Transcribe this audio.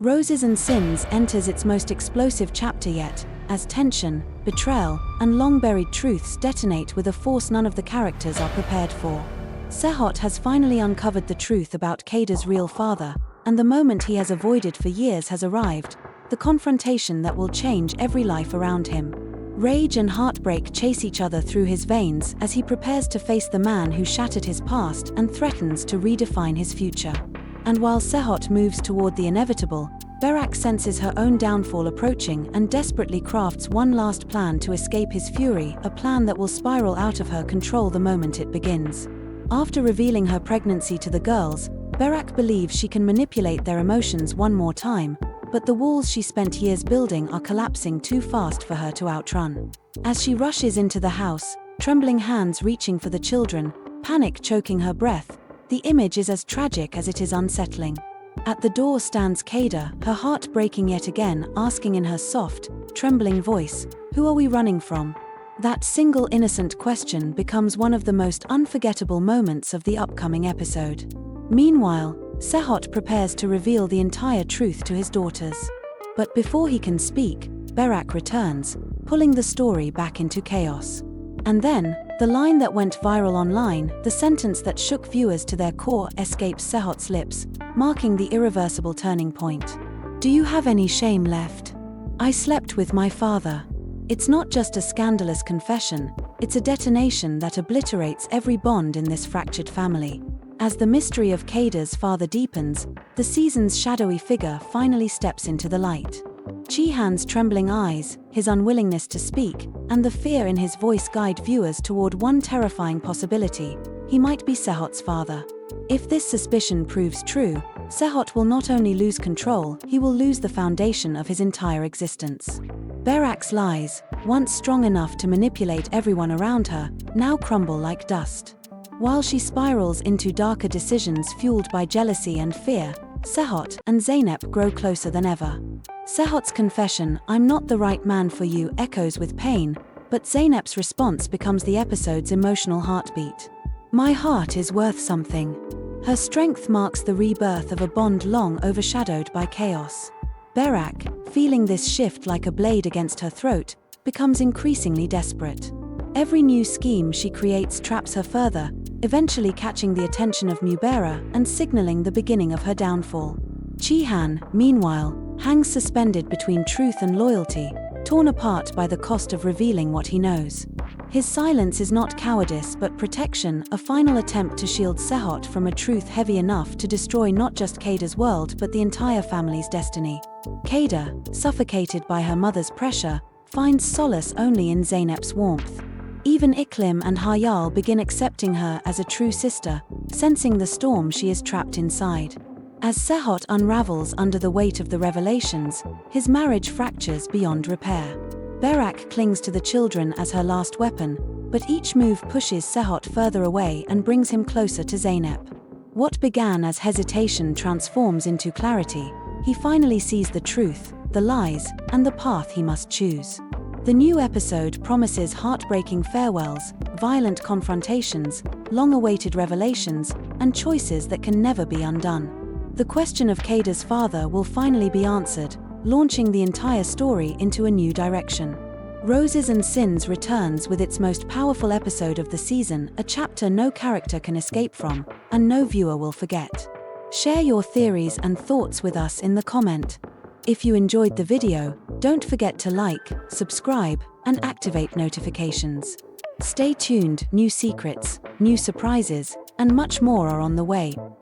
Roses and Sins enters its most explosive chapter yet, as tension, betrayal, and long-buried truths detonate with a force none of the characters are prepared for. Serhat has finally uncovered the truth about Kader's real father, and the moment he has avoided for years has arrived, the confrontation that will change every life around him. Rage and heartbreak chase each other through his veins as he prepares to face the man who shattered his past and threatens to redefine his future. And while Serhat moves toward the inevitable, Berrak senses her own downfall approaching and desperately crafts one last plan to escape his fury, a plan that will spiral out of her control the moment it begins. After revealing her pregnancy to the girls, Berrak believes she can manipulate their emotions one more time, but the walls she spent years building are collapsing too fast for her to outrun. As she rushes into the house, trembling hands reaching for the children, panic choking her breath, the image is as tragic as it is unsettling. At the door stands Kader, her heart breaking yet again, asking in her soft, trembling voice, "Who are we running from?" That single innocent question becomes one of the most unforgettable moments of the upcoming episode. Meanwhile, Serhat prepares to reveal the entire truth to his daughters. But before he can speak, Berrak returns, pulling the story back into chaos. And then, the line that went viral online, the sentence that shook viewers to their core, escapes Serhat's lips, marking the irreversible turning point. "Do you have any shame left? I slept with my father." It's not just a scandalous confession, it's a detonation that obliterates every bond in this fractured family. As the mystery of Kader's father deepens, the season's shadowy figure finally steps into the light. Jihan's trembling eyes, his unwillingness to speak, and the fear in his voice guide viewers toward one terrifying possibility: he might be Serhat's father. If this suspicion proves true, Serhat will not only lose control, he will lose the foundation of his entire existence. Berrak's lies, once strong enough to manipulate everyone around her, now crumble like dust. While she spirals into darker decisions fueled by jealousy and fear, Serhat and Zeynep grow closer than ever. Serhat's confession, "I'm not the right man for you," echoes with pain, but Zeynep's response becomes the episode's emotional heartbeat. "My heart is worth something." Her strength marks the rebirth of a bond long overshadowed by chaos. Berrak, feeling this shift like a blade against her throat, becomes increasingly desperate. Every new scheme she creates traps her further, eventually catching the attention of Mubera and signaling the beginning of her downfall. Jihan, meanwhile, hangs suspended between truth and loyalty, torn apart by the cost of revealing what he knows. His silence is not cowardice but protection, a final attempt to shield Serhat from a truth heavy enough to destroy not just Kader's world but the entire family's destiny. Kader, suffocated by her mother's pressure, finds solace only in Zeynep's warmth. Even Iklim and Hayal begin accepting her as a true sister, sensing the storm she is trapped inside. As Serhat unravels under the weight of the revelations, his marriage fractures beyond repair. Berrak clings to the children as her last weapon, but each move pushes Serhat further away and brings him closer to Zeynep. What began as hesitation transforms into clarity. He finally sees the truth, the lies, and the path he must choose. The new episode promises heartbreaking farewells, violent confrontations, long-awaited revelations, and choices that can never be undone. The question of Kader's father will finally be answered, launching the entire story into a new direction. Roses and Sins returns with its most powerful episode of the season, a chapter no character can escape from, and no viewer will forget. Share your theories and thoughts with us in the comment. If you enjoyed the video, don't forget to like, subscribe, and activate notifications. Stay tuned, new secrets, new surprises, and much more are on the way.